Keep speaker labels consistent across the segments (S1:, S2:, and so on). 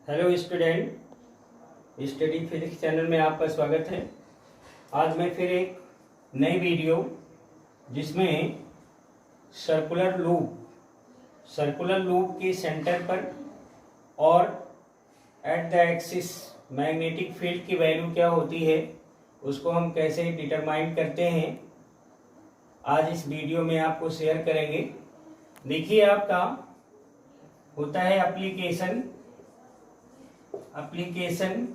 S1: Hello student, study physics channel में आपका स्वागत है। आज मैं फिर एक नई वीडियो जिसमें सर्कुलर लूप के सेंटर पर और at the axis magnetic field की वैल्यू क्या होती है उसको हम कैसे डिटरमाइन करते हैं, आज इस वीडियो में आपको शेयर करेंगे। देखिए, आपका होता है application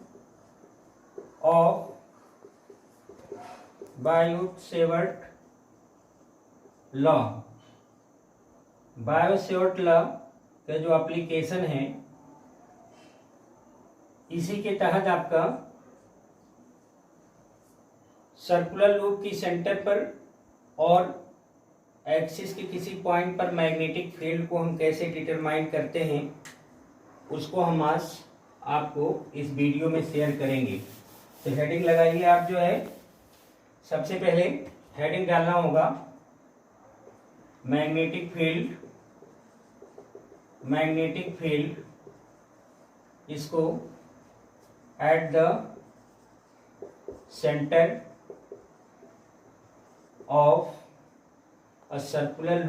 S1: of Biot-Savart law. Biot-Savart law का जो एप्लीकेशन है, इसी के तहत आपका सर्कुलर लूप की सेंटर पर और एक्सिस के किसी पॉइंट पर मैग्नेटिक फील्ड को हम कैसे डिटरमाइन करते हैं उसको हम आज आपको इस वीडियो में शेयर करेंगे। तो हेडिंग लगाइए। आप जो है सबसे पहले हेडिंग डालना होगा मैग्नेटिक फील्ड, इसको eight the centre of a circular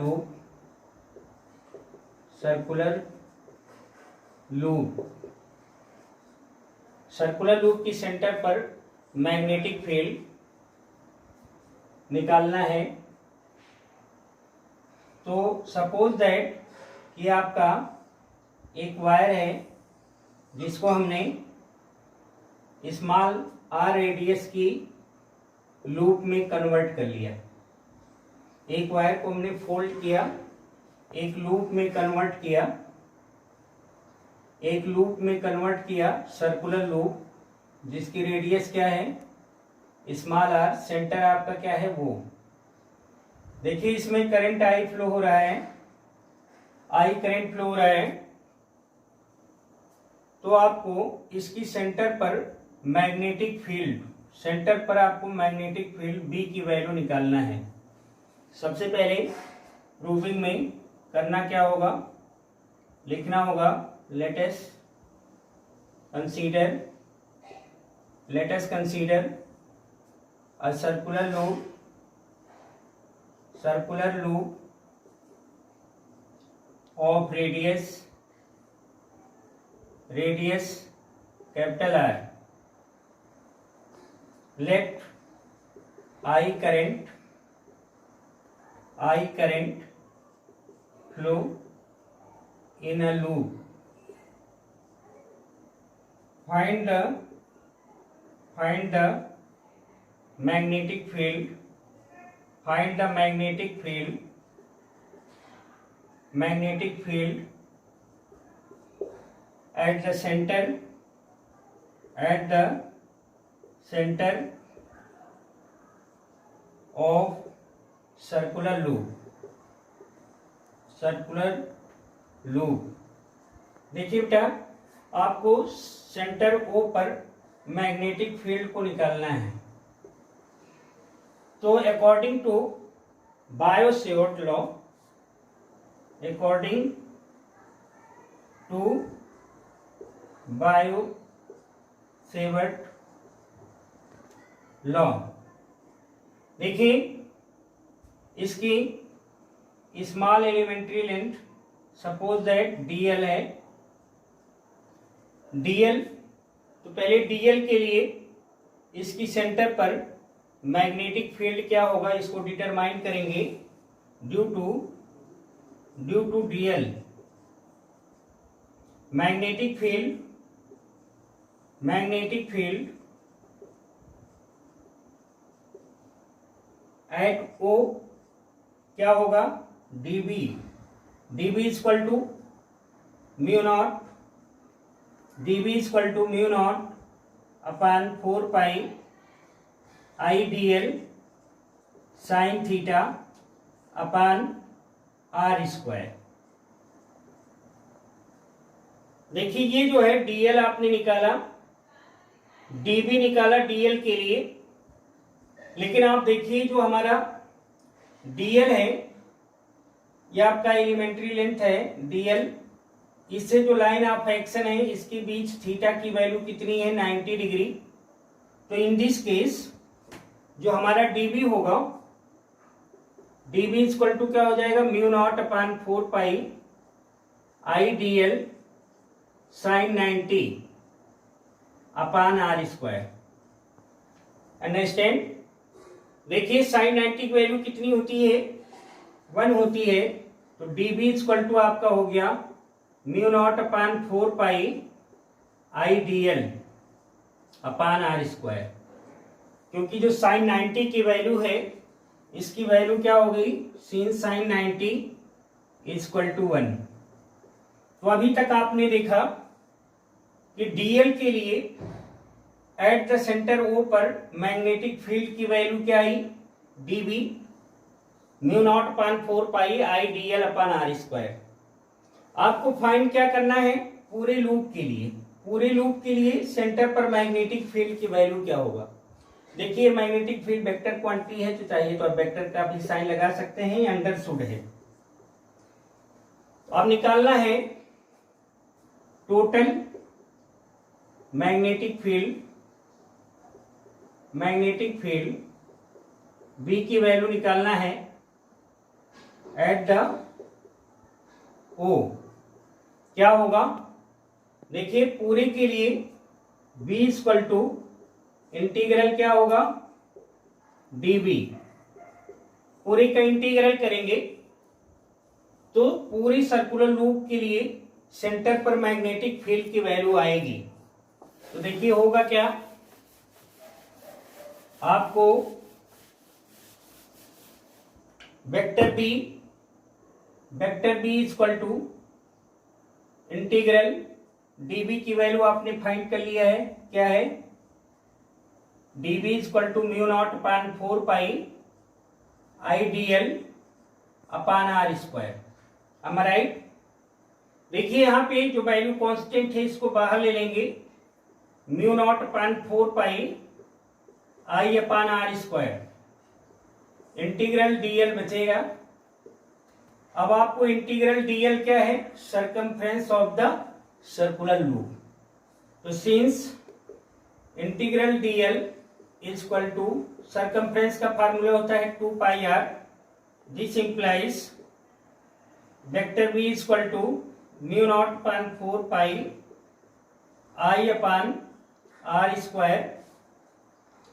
S1: loop की सेंटर पर मैग्नेटिक फील्ड निकालना है। तो सपोज दैट कि आपका एक वायर है जिसको हमने स्मॉल आर रेडियस की लूप में कन्वर्ट कर लिया। एक वायर को हमने फोल्ड किया, एक लूप में कन्वर्ट किया, सर्कुलर लूप जिसकी रेडियस क्या है स्मॉल आर, सेंटर आपका क्या है वो। देखिए, इसमें करंट आई फ्लो हो रहा है, तो आपको इसकी सेंटर पर मैग्नेटिक फील्ड बी की वैल्यू निकालना है। सबसे पहले प्रूविंग में करना क्या होगा, लिखना होगा let us consider a circular loop of radius capital R. Let I current flow in a loop. Find the magnetic field at the center of circular loop. देखिए बेटा, आपको सेंटर ओ पर मैग्नेटिक फील्ड को निकालना है। तो according to Biot-Savart law, देखिए इसकी small elementary length suppose that DL है। डीएल, तो पहले डीएल के लिए इसकी सेंटर पर मैग्नेटिक फील्ड क्या होगा इसको डिटरमाइन करेंगे। Due to dl magnetic field at O क्या होगा, dB equal to mu naught upon 4 pi I dl sine theta upon r square. देखिए, ये जो है dl आपने निकाला, dB निकाला dl के लिए, लेकिन आप देखिए जो हमारा dl है ये आपका एलिमेंट्री लेंथ है dl, इससे जो लाइन ऑफ एक्शन है इसके बीच थीटा की वैल्यू कितनी है 90 डिग्री। तो इन दिस केस जो हमारा डीबी होगा, डीबी इक्वल टू क्या हो जाएगा, mu naught upon 4 pi I D L sine 90 upon are square. Understand. देखिए साइन 90 की वैल्यू कितनी होती है, 1 होती है। तो डीबी इक्वल टू आपका हो गया mu naught upon 4 pi I D L upon are square. क्योंकि जो साइन 90 की वैल्यू है इसकी वैल्यू क्या हो गई, sin साइन 90 इक्वल टू 1। तो अभी तक आपने देखा कि डीएल के लिए एट द सेंटर ओ पर मैग्नेटिक फील्ड की वैल्यू क्या आई, dB mu naught upon 4 pi I D L upon are square. आपको फाइंड क्या करना है, पूरे लूप के लिए, पूरे लूप के लिए सेंटर पर मैग्नेटिक फील्ड की वैल्यू क्या होगा। देखिए मैग्नेटिक फील्ड वेक्टर क्वांटिटी है, तो चाहिए तो आप वेक्टर का भी साइन लगा सकते हैं, ये अंडरस्टूड है। तो अब निकालना है total magnetic field, magnetic field B की वैल्यू निकालना है एट द ओ। क्या होगा, देखिए पूरे के लिए बी इक्वल टू इंटीग्रल क्या होगा, डीबी। पूरे का इंटीग्रल करेंगे तो पूरी सर्कुलर लूप के लिए सेंटर पर मैग्नेटिक फील्ड की वैल्यू आएगी। तो देखिए होगा क्या, आपको vector B equal to integral DB की वैल्यू आपने फाइंड कर लिया है, क्या है, DB equal to mu naught upon 4 pi I D L upon are square. am I right? देखिए यहां पे जो वैल्यू कांस्टेंट है इसको बाहर ले लेंगे, mu naught upon 4 pi I upon are square, integral dl बचेगा। अब आपको इंटीग्रल डीएल क्या है, circumference of the circular loop. तो since integral dl is equal to, circumference का फार्मूला होता है 2 pi r, this implies vector B is equal to mu naught upon 4 pi I upon are square.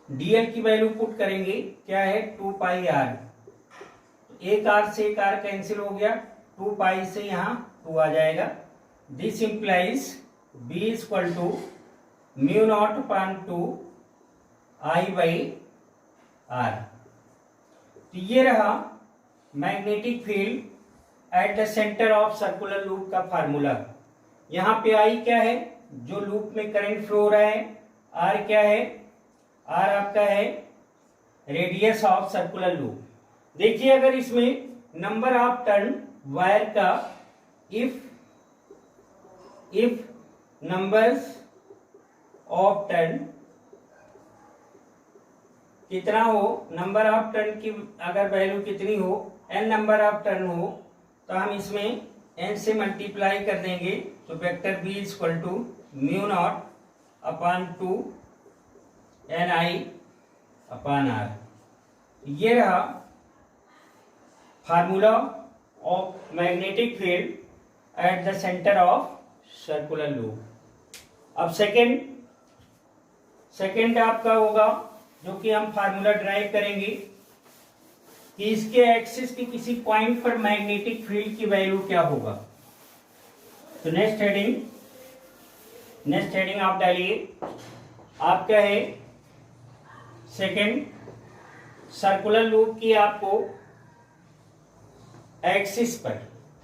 S1: Dl की वैल्यू put करेंगे, क्या है 2 pi are, एक आर से एक आर कैंसिल हो गया, 2 पाई से यहाँ 2 आ जाएगा। This implies B is equal to mu naught upon 2 I by R. तो ये रहा magnetic field at the centre of circular loop का फार्मूला। यहाँ पे आई क्या है, जो लूप में करंट फ्लो हो रहा है, आर क्या है, आर आपका है रेडियस ऑफ सर्कुलर लूप। देखिए अगर इसमें नंबर ऑफ टर्न वायर का इफ नंबर्स ऑफ टर्न कितना हो, नंबर ऑफ टर्न की अगर वैल्यू कितनी हो, n नंबर ऑफ टर्न हो, तो हम इसमें n से मल्टीप्लाई कर देंगे। तो vector b is equal to mu naught upon 2 ni upon r। ये रहा formula of magnetic field at the centre of circular loop. अब सेकेंड आपका होगा जो कि हम फार्मूला ड्राइव करेंगे कि इसके एक्सिस के किसी पॉइंट पर मैग्नेटिक फील्ड की वैल्यू क्या होगा। तो नेक्स्ट हेडिंग आप डालिए, आप क्या है, सेकेंड सर्कुलर लूप की आपको एक्सिस पर।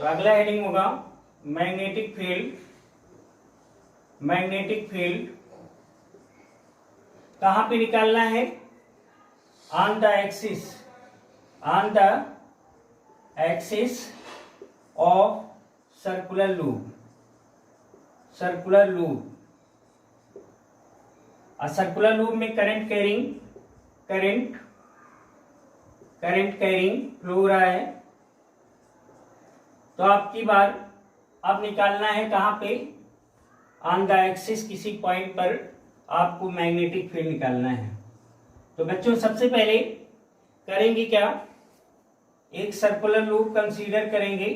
S1: तो अगला हेडिंग होगा मैग्नेटिक फील्ड कहां पे निकालना है, on the axis of circular loop. Circular loop में करंट कैरिंग फ्लो हो रहा है। तो आपकी बार अब निकालना है कहाँ पे, ऑन द एक्सिस किसी पॉइंट पर आपको मैग्नेटिक फील्ड निकालना है। तो बच्चों सबसे पहले करेंगे क्या, एक सर्कुलर लूप कंसीडर करेंगे।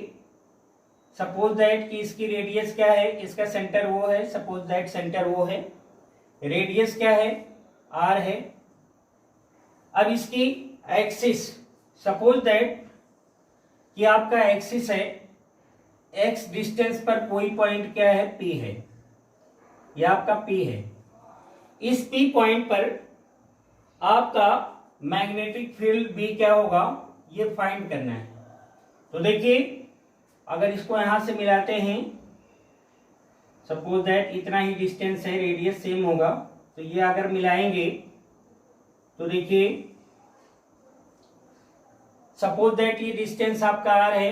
S1: सपोज दैट कि इसकी रेडियस क्या है, इसका सेंटर वो है, सपोज दैट सेंटर वो है, रेडियस क्या है, आर है। अब इसकी एक्सिस, सपोज दैट कि आपका एक्सिस है, एक्स डिस्टेंस पर कोई पॉइंट क्या है, पी है, यह आपका पी है। इस पी पॉइंट पर आपका मैग्नेटिक फील्ड बी क्या होगा, ये फाइंड करना है। तो देखिए अगर इसको यहां से मिलाते हैं, सपोज दैट इतना ही डिस्टेंस है, रेडियस सेम होगा, तो ये अगर मिलाएंगे तो देखिए सपोज दैट ये डिस्टेंस आपका आर है,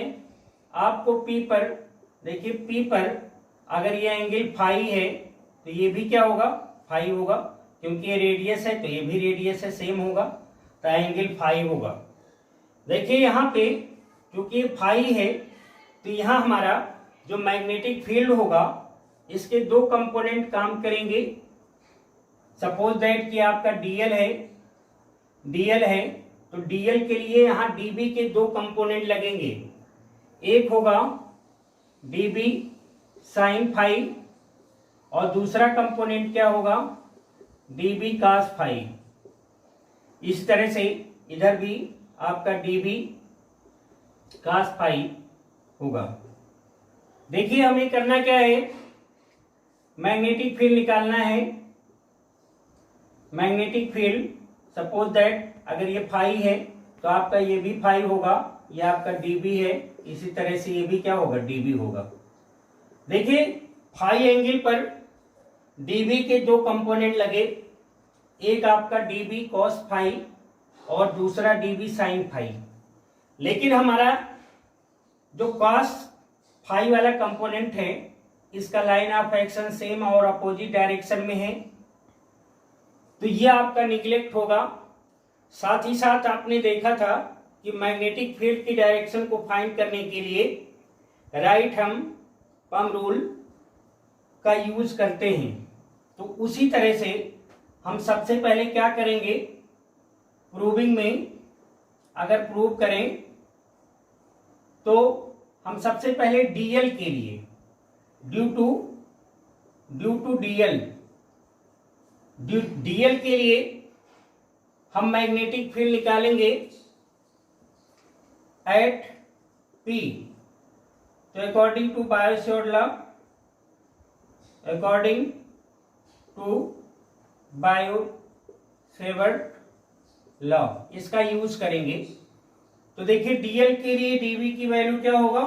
S1: आपको पी पर, देखिए पी पर अगर ये एंगल फाई है तो ये भी क्या होगा, फाई होगा, क्योंकि ये रेडियस है तो ये भी रेडियस है, सेम होगा, तो एंगल फाई होगा। देखिए यहाँ पे क्योंकि ये फाई है तो यहाँ हमारा जो मैग्नेटिक फील्ड होगा इसके दो कंपोनेंट काम करेंगे। सपोज दैट कि आपका डीएल है, डीएल है तो डीएल के लिए यहाँ डीबी के दो कंपोनेंट लगेंगे, एक होगा डीबी साइन फाई और दूसरा कंपोनेंट क्या होगा, डीबी कास फाई। इस तरह से इधर भी आपका डीबी कास फाई होगा। देखिए हमें करना क्या है, मैग्नेटिक फील्ड निकालना है। मैग्नेटिक फील्ड सपोज दैट अगर ये फाई है तो आपका ये भी फाई होगा, ये आपका डीबी है, इसी तरह से ये भी क्या होगा, डीबी होगा। देखिए फाई एंगल पर डीबी के दो कंपोनेंट लगे, एक आपका डीबी कॉस फाई और दूसरा डीबी साइन फाई। लेकिन हमारा जो कॉस फाई वाला कंपोनेंट है इसका लाइन ऑफ एक्शन सेम और अपोजिट डायरेक्शन में है, तो ये आपका निगलेक्ट होगा। साथ ही साथ आपने देखा था कि मैग्नेटिक फील्ड की डायरेक्शन को फाइंड करने के लिए राइट हम पम रूल का यूज करते हैं। तो उसी तरह से हम सबसे पहले क्या करेंगे, प्रूविंग में अगर प्रूव करें तो हम सबसे पहले डीएल के लिए ड्यू टू डीएल के लिए हम मैग्नेटिक फील्ड निकालेंगे एट पी। तो according to Biot Savart law, according to Biot Savart law इसका यूज करेंगे। तो देखिए डीएल के लिए डीवी की वैल्यू क्या होगा,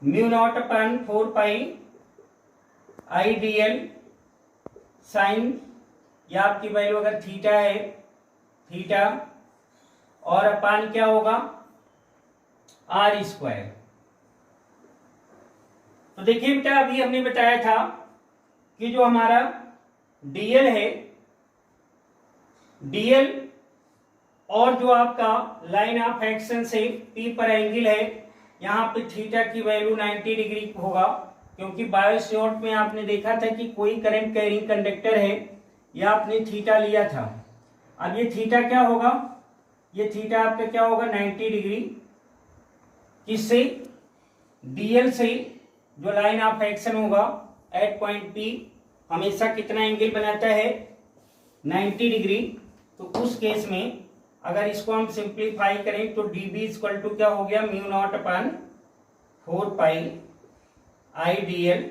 S1: mu naught upon 4 pi I DL sign, या आपकी वैल्यू अगर थीटा है थीटा, और अपान क्या होगा, आर स्क्वायर। तो देखिए बेटा अभी हमने बताया था कि जो हमारा डीएल है, डीएल और जो आपका लाइन ऑफ एक्शन से पी पर एंगल है, यहाँ पे थीटा की वैल्यू 90 डिग्री होगा, क्योंकि बायो-सैवर्ट में आपने देखा था कि कोई करंट कैरिंग कंडक्टर है, या आपने थीटा लिया था। अब ये थीटा क्या होगा, ये थीटा आपका क्या होगा, 90 डिग्री। किससे, डीएल से जो लाइन ऑफ एक्शन होगा एट पॉइंट पी हमेशा कितना एंगल बनाता है, 90 डिग्री। तो उस केस में अगर इसको हम सिंप्लीफाई करें तो डीबी इक्वल टू क्या हो गया, mu naught upon 4 pi I DL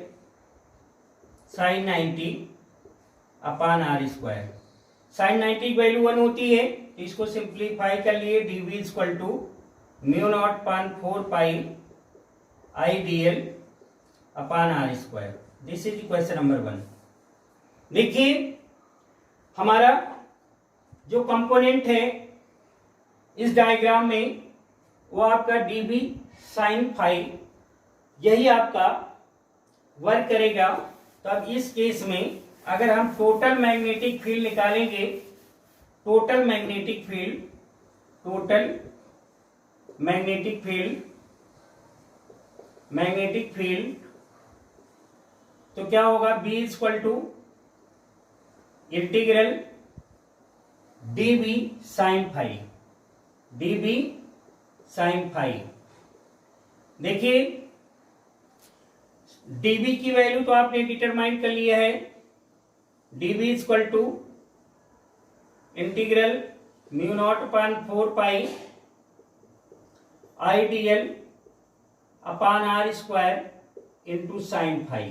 S1: sine 90 upon are square. Sine 90 की वैल्यू 1 होती है, तो इसको सिंप्लीफाई कर लिए, DB equal to mu naught upon 4 pi I DL upon are square. This is question number 1। देखिए हमारा जो कंपोनेंट है इस डायग्राम में वो आपका डीबी साइन फाई, यही आपका वर्क करेगा। तो अब इस केस में अगर हम टोटल मैग्नेटिक फील्ड निकालेंगे, total magnetic field magnetic field, तो क्या होगा, B equal to integral dB sine phi, dB sine phi. देखिए dB की वैल्यू तो आपने डिटरमाइन कर लिया है, dB equal to integral mu naught upon 4 pi IDL upon R square into sine phi.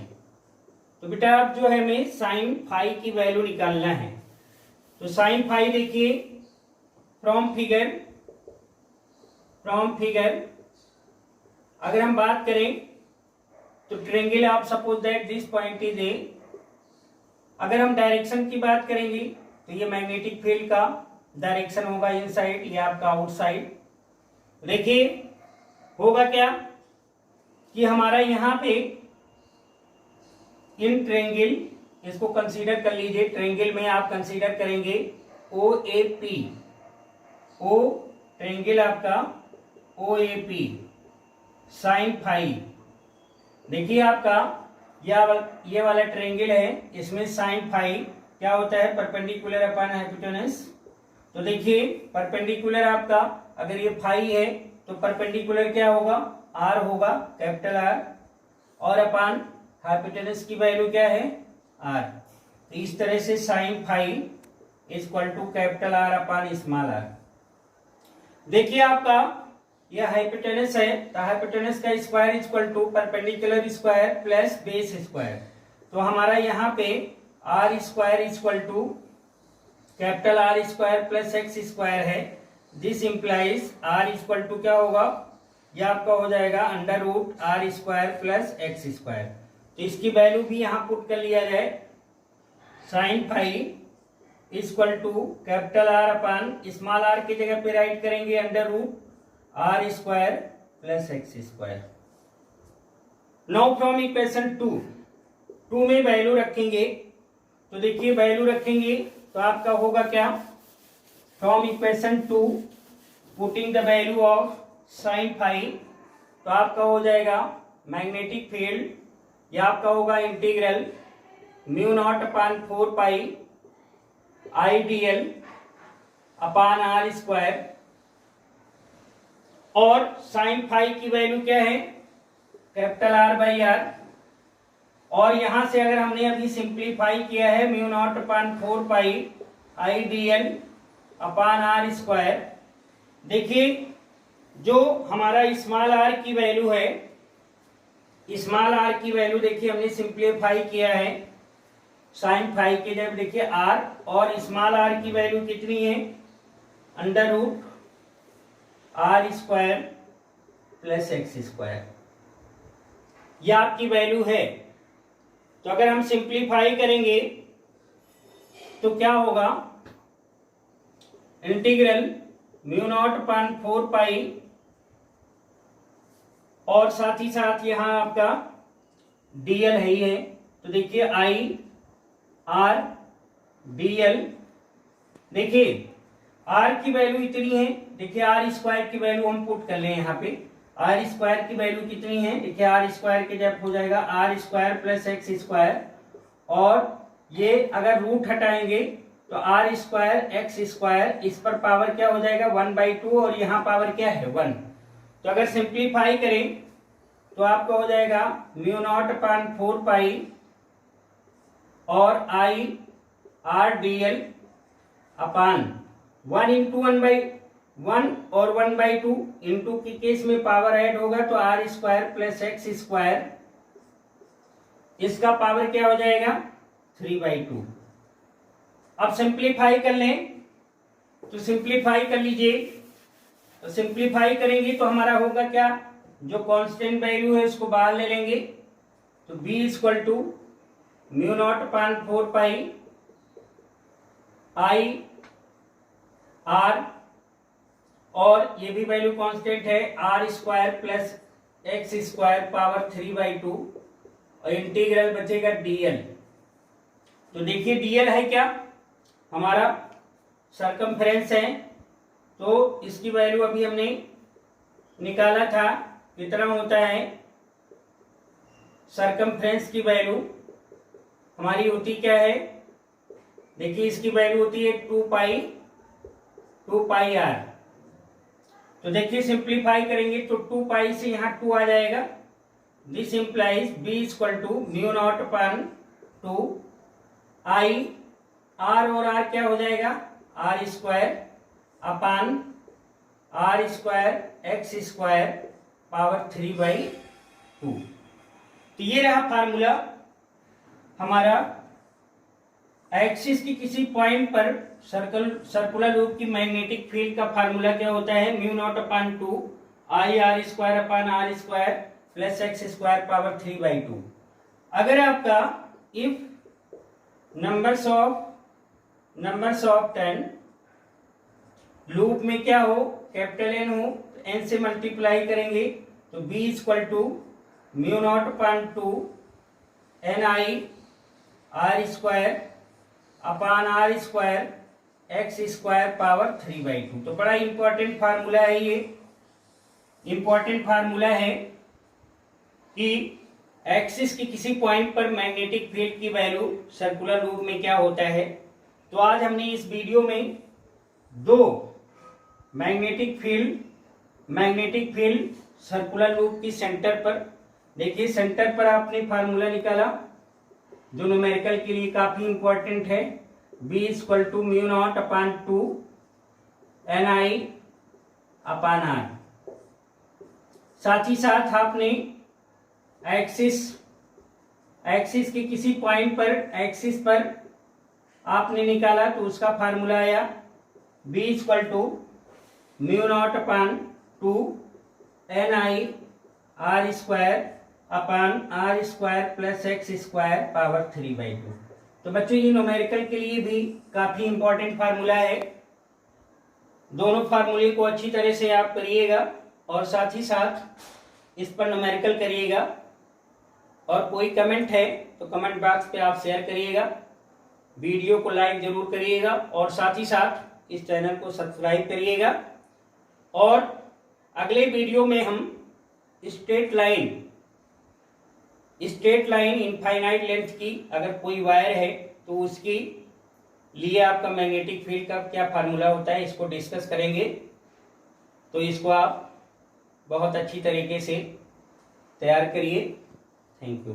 S1: तो बेटा अब जो है हमें साइन फाई की वैल्यू निकालना है। तो साइन फाई देखिए फ्रॉम फिगर अगर हम बात करें तो ट्रायंगल आप suppose that this point is a. अगर हम डायरेक्शन की बात करेंगे तो ये मैग्नेटिक फील्ड का डायरेक्शन होगा इनसाइड, ये आपका आउटसाइड। देखिए होगा क्या कि हमारा यहाँ पे इन ट्रायंगल, इसको कंसीडर कर लीजिए, ट्रायंगल में आप कंसीडर करेंगे OAP, ओ ट्रायंगल आपका OAP साइन फाई। देखिए आपका ये वाला ट्रायंगल है, इसमें साइन फाई क्या होता है, परपेंडिकुलर अपॉन हाइपोटेनस। तो देखिए परपेंडिकुलर आपका अगर ये फाई है तो परपेंडिकुलर क्या होगा, R होगा, कैपिटल R, और अपॉन हाइपोटेनस की वैल्यू क्या है, R। तो इस तरह से sine phi equal to capital R upon small r। देखिए आपका यह हाइपोटेनस है, तो हाइपोटेनस का square equal to perpendicular square plus base square. तो हमारा यहाँ पे R square equal to capital R square plus x square है। This implies R equal to क्या होगा, यह आपका हो जाएगा under root R square plus x square. तो इसकी वैल्यू भी यहाँ पुट कर लिया जाए, sine phi equal to capital R upon small r की जगह पे राइट करेंगे under root R square plus x square. Now from equation 2 में वैल्यू रखेंगे, तो देखिए वैल्यू रखेंगे तो आपका होगा क्या, from equation 2 putting the value of sine phi, तो आपका हो जाएगा मैग्नेटिक फील्ड, यह आपका होगा integral mu naught upon 4 pi IDL upon R square, और साइन फाई की वैल्यू क्या है, कैपिटल R बाई R। और यहां से अगर हमने अभी सिंप्लीफाई किया है mu naught upon 4 pi IDL upon R square. देखिए जो हमारा स्मॉल r की वैल्यू है, स्मॉल r की वैल्यू देखिए हमने सिंप्लीफाई किया है साइन फाई के जब, देखिए r, और स्मॉल r की वैल्यू कितनी है, under root R square plus x square, यह आपकी वैल्यू है। तो अगर हम सिंप्लीफाई करेंगे तो क्या होगा, इंटीग्रल म्यू नॉट अपान 4 पाई, और साथ ही साथ यहां आपका dl है ही है, तो देखिए I R dl। देखिए R की वैल्यू इतनी है, देखिए R स्क्वायर की वैल्यू हम पुट कर ले यहाँ पे, R स्क्वायर की वैल्यू कितनी है, देखिए R स्क्वायर के जब हो जाएगा R square plus x square, और ये अगर रूट हटाएंगे तो R स्क्वायर एक्स स्क्वायर, इस पर पावर क्या हो जाएगा 1/2, और यहाँ पावर क्या है 1। तो अगर सिंप्लीफाई करें तो आपका हो जाएगा म्यू नॉट अपान 4 पाई और I R dl upon 1 into 1/1 और 1/2, इंटू के केस में पावर ऐड होगा तो R square plus x square, इसका पावर क्या हो जाएगा 3/2। अब सिंप्लीफाई कर लें, तो सिंप्लीफाई कर लीजिए, तो सिंप्लीफाई करेंगे तो हमारा होगा क्या, जो कांस्टेंट वैल्यू है उसको बाहर ले लेंगे, तो b equal to mu naught upon 4 pi I R, और ये भी वैल्यू कांस्टेंट है R square plus x square power 3/2, और इंटीग्रल बचेगा dl। तो देखिए dl है क्या, हमारा सरकमफ्रेंस है, तो इसकी वैल्यू अभी हमने निकाला था, कितना होता है सरकमफ्रेंस की वैल्यू हमारी होती क्या है, देखिए इसकी वैल्यू होती है 2 पाई आर। तो देखिए सिंप्लीफाई करेंगे तो 2 पाई से यहाँ 2 आ जाएगा। This implies b equal to mu naught upon 2 I, R और आर क्या हो जाएगा, R square upon are square x square power 3/2। तो ये रहा फार्मूला हमारा एक्सिस की किसी पॉइंट पर सर्कुलर लूप की मैग्नेटिक फील्ड का फार्मूला क्या होता है, mu naught upon 2 I R square upon are square plus x square power 3/2। अगर आपका इफ नंबर्स ऑफ 10 लूप में क्या हो, कैपिटल एन हो, तो एन से मल्टीप्लाई करेंगे तो b equal to mu naught upon 2 N I R square upon are square x square power 3/2। तो बड़ा इंपॉर्टेंट फार्मूला है ये, इंपॉर्टेंट फार्मूला है कि एक्सिस की किसी पॉइंट पर मैग्नेटिक फील्ड की वैल्यू सर्कुलर लूप में क्या होता है। तो आज हमने इस वीडियो में दो मैग्नेटिक फील्ड सर्कुलर लूप की सेंटर पर, देखिए सेंटर पर आपने फार्मूला निकाला जो न्यूमेरिकल के लिए काफी इंपॉर्टेंट है, b equal to mu naught upon 2 N I upon R. साथ ही साथ आपने एक्सिस के किसी पॉइंट पर एक्सिस पर आपने निकाला तो उसका फार्मूला आया b equal to mu naught upon 2 N I R square upon are square plus x square power 3/2। तो बच्चों ये न्यूमेरिकल के लिए भी काफी इंपॉर्टेंट फार्मूला है। दोनों फार्मूले को अच्छी तरह से आप करिएगा और साथ ही साथ इस पर न्यूमेरिकल करिएगा। और कोई कमेंट है तो कमेंट बॉक्स पे आप शेयर करिएगा, वीडियो को लाइक जरूर करिएगा और साथ ही साथ इस चैनल को सब्सक्राइब करिएगा। और अगले वीडियो में हम स्ट्रेट लाइन इनफाइनाइट लेंथ की अगर कोई वायर है तो उसकी लिए आपका मैग्नेटिक फील्ड का क्या फार्मूला होता है इसको डिस्कस करेंगे। तो इसको आप बहुत अच्छी तरीके से तैयार करिए। Thank you.